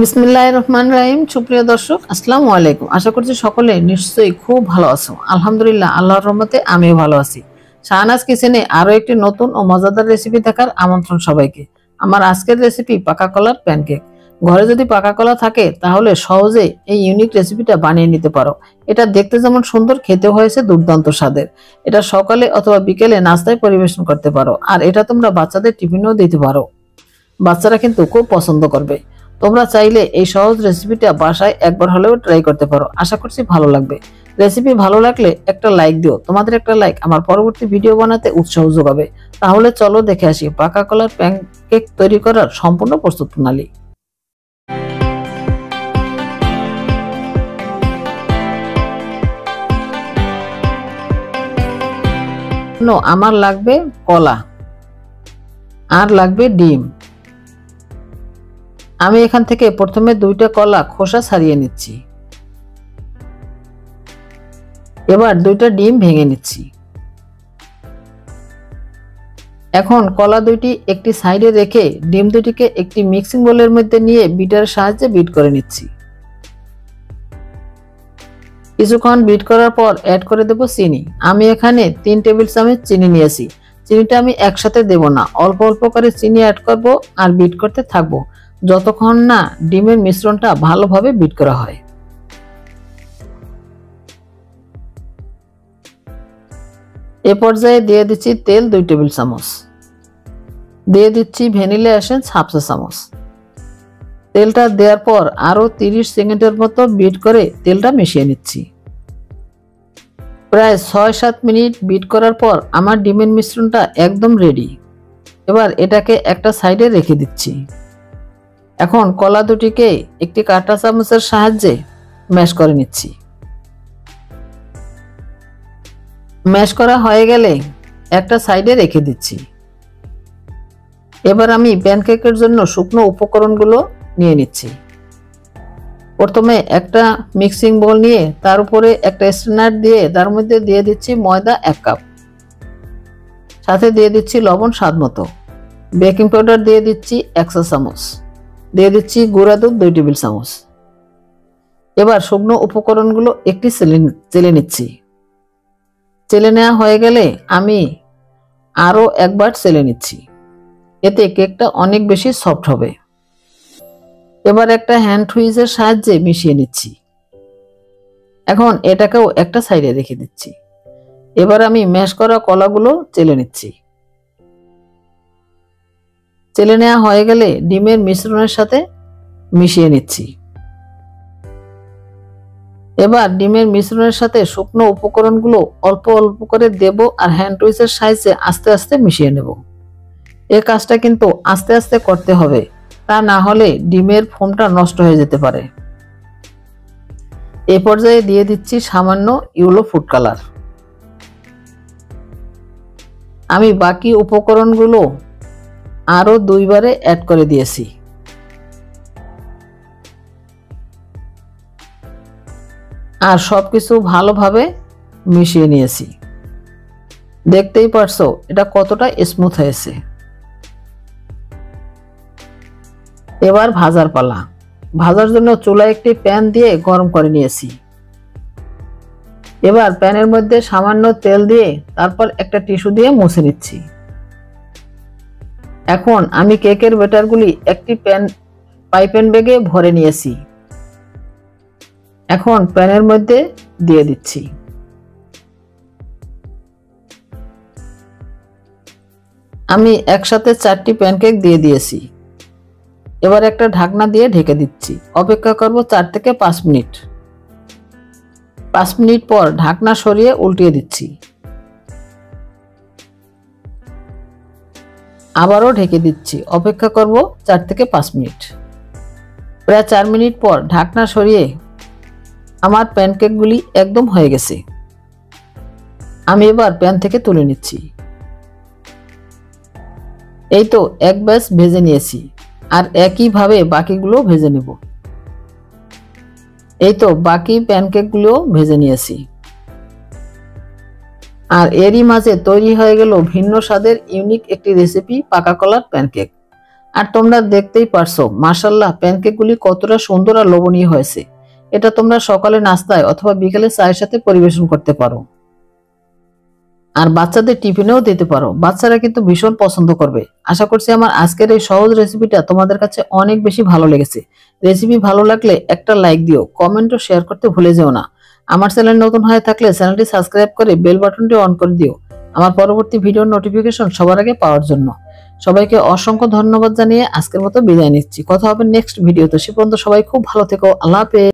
বিসমিল্লাহির রহমানির রহিম। সুপ্রিয় দর্শক, আসসালামু আলাইকুম। আশা করছি সকলে নিশ্চয়ই খুব ভালো আছো। আলহামদুলিল্লাহ, আল্লাহর রহমতে আমিও ভালো আছি। শাহনাজ কিচেনে আরো একটি নতুন ও মজাদার রেসিপি দেখার আমন্ত্রণ সবাইকে। আমার আজকের রেসিপি পাকা কলার প্যানকেক। ঘরে যদি পাকা কলা থাকে তাহলে সহজে এই ইউনিক রেসিপিটা বানিয়ে নিতে পারো। এটা দেখতে যেমন সুন্দর, খেতে হয়েছে দুর্দান্ত স্বাদের। এটা সকালে অথবা বিকেলে নাস্তায় পরিবেশন করতে পারো, আর এটা তোমরা বাচ্চাদের টিফিনেও দিতে পারো। বাচ্চারা কিন্তু খুব পছন্দ করবে। তোমরা চাইলে এই সহজ রেসিপিটা বাসায় একবার হলেও ট্রাই করতে পারো। আশা করছি ভালো লাগবে। রেসিপি ভালো লাগলে একটা লাইক দিও। তোমাদের একটা লাইক আমার পরবর্তী ভিডিও বানাতে উৎসাহ যোগাবে। তাহলে চলো দেখে আসি পাকা কলার প্যানকেক তৈরি করার সম্পূর্ণ প্রস্তুত প্রণালী। আমার লাগবে কলা আর লাগবে ডিম। আমি এখান থেকে প্রথমে দুইটা কলা খোসা ছাড়িয়ে নিচ্ছি। এবার দুইটা ডিম ভেঙে নিচ্ছি। এখন কলা দুইটি একটি সাইডে রেখে ডিম দুটিকে একটি মিক্সিং বোলের মধ্যে নিয়ে বিটারের সাহায্যে বিট করে নিচ্ছি। কিছুক্ষণ বিট করার পর অ্যাড করে দেব চিনি। আমি এখানে 3 টেবিল চামচ চিনি নিয়েছি। চিনিটা আমি একসাথে দেব না, অল্প অল্প করে চিনি অ্যাড করব আর বিট করতে থাকবো যতক্ষণ না ডিমের মিশ্রণটা ভালোভাবে বিট করা হয়। এ পর্যায়ে দিয়ে দিচ্ছি তেল 2 টেবিল চামচ। দিয়ে দিচ্ছি ভ্যানিলা এসেন্স হাফ চা চামচ। তেলটা দেওয়ার পর আরো 30 সেকেন্ডের মতো বিট করে তেলটা মিশিয়ে নিচ্ছি। প্রায় 6-7 মিনিট বিট করার পর আমার ডিমের মিশ্রণটা একদম রেডি। এবার এটাকে একটা সাইডে রেখে দিচ্ছি। এখন কলা দুটিকে একটি কাঁটা চামচের সাহায্যে ম্যাশ করে নিচ্ছি। ম্যাশ করা হয়ে গেলে একটা সাইডে রেখে দিচ্ছি। এবার আমি প্যানকেকের জন্য শুকনো উপকরণগুলো নিয়ে নিচ্ছি। প্রথমে একটা মিক্সিং বোল নিয়ে তার উপরে একটা স্ট্রেনার দিয়ে তার মধ্যে দিয়ে দিচ্ছি ময়দা 1 কাপ, সাথে দিয়ে দিচ্ছি লবণ স্বাদ মতো, বেকিং পাউডার দিয়ে দিচ্ছি 1 চা চামচ, দিয়ে দিচ্ছি গুঁড়া দুধ 2 টেবিল চামচ। এবার শুকনো উপকরণগুলো একটি চেলে নিচ্ছি। চেলে নেওয়া হয়ে গেলে আমি আরো একবার চেলে নিচ্ছি। এতে কেকটা অনেক বেশি সফট হবে। এবার একটা হ্যান্ড হুইজের সাহায্যে মিশিয়ে নিচ্ছি। এখন এটাকেও একটা সাইডে রেখে দিচ্ছি। এবার আমি ম্যাশ করা কলাগুলো চেলে নিচ্ছি। চেলে নেওয়া হয়ে গেলে ডিমের মিশ্রণের সাথে মিশিয়ে নিচ্ছি। এবার ডিমের মিশ্রণের সাথে শুকনো উপকরণগুলো অল্প অল্প করে দেব আর হ্যান্ড হুইজের সাহায্যে আস্তে আস্তে মিশিয়ে নেব। এই কাজটা কিন্তু আস্তে আস্তে করতে হবে, তা না হলে ডিমের ফোমটা নষ্ট হয়ে যেতে পারে। এই পর্যায়ে দিয়ে দিচ্ছি সামান্য ইয়েলো ফুড কালার। আমি বাকি উপকরণগুলো আরো 2 বারে অ্যাড করে দিয়েছি। আর সবকিছু ভালোভাবে মিশিয়ে নিয়েছি। দেখতেই পারছো এটা কতটা স্মুথ হয়েছে। এবার ভাজার পালা। ভাজার জন্য চুলায় একটি প্যান দিয়ে গরম করে নিয়েছি। এবার প্যানের মধ্যে সামান্য তেল দিয়ে তারপর একটা টিস্যু দিয়ে মুছে নিচ্ছি। এখন আমি কেকের ব্যাটারগুলি একটি পাইপেন ব্যাগে ভরে নিয়েছি। এখন প্যানের মধ্যে দিয়ে দিচ্ছি। আমি একসাথে 4টি প্যানকেক দিয়ে দিয়েছি। এবার একটা ঢাকনা দিয়ে ঢেকে দিচ্ছি। অপেক্ষা করব 4 থেকে 5 মিনিট। 5 মিনিট পর ঢাকনা সরিয়ে উল্টিয়ে দিচ্ছি। আবারও ঢেকে দিচ্ছি। অপেক্ষা করব 4 থেকে 5 মিনিট। প্রায় 4 মিনিট পর ঢাকনা সরিয়ে আমার প্যানকেকগুলি একদম হয়ে গেছে। আমি এবার প্যান থেকে তুলে নিচ্ছি। এই তো এক ব্যাচ ভেজে নিয়েছি, আর একইভাবে বাকিগুলো ভেজে নেব। এই তো বাকি প্যানকেকগুলো ভেজে নিয়েছি। আর এরই মাঝে তৈরি হয়ে গেল ভিন্ন স্বাদের ইউনিক একটি রেসিপি, পাকা কলার প্যানকেক। আর তোমরা দেখতেই পারছো মাশাআল্লাহ প্যানকেকগুলি কতটা সুন্দর আর লোভনীয় হয়েছে। এটা তোমরা সকালে নাস্তায় অথবা বিকেলে চায়ের সাথে পরিবেশন করতে পারো। আর বাচ্চাদের টিফিনেও দিতে পারো, বাচ্চারা কিন্তু ভীষণ পছন্দ করবে। আশা করছি আমার আজকের এই সহজ রেসিপিটা তোমাদের কাছে অনেক বেশি ভালো লেগেছে। রেসিপি ভালো লাগলে একটা লাইক দিও, কমেন্ট ও শেয়ার করতে ভুলে যেও না। আমার চ্যানেল নতুন হয়ে থাকলে চ্যানেলটি সাবস্ক্রাইব করে বেল বাটনটি অন করে দিও আমার পরবর্তী ভিডিওর নোটিফিকেশন সবার আগে পাওয়ার জন্য। সবাইকে অসংখ্য ধন্যবাদ জানিয়ে আজকের মতো বিদায় নিচ্ছি। কথা হবে নেক্সট ভিডিওতে। সে পর্যন্ত সবাই খুব ভালো থেকো। আল্লাহ হাফেজ।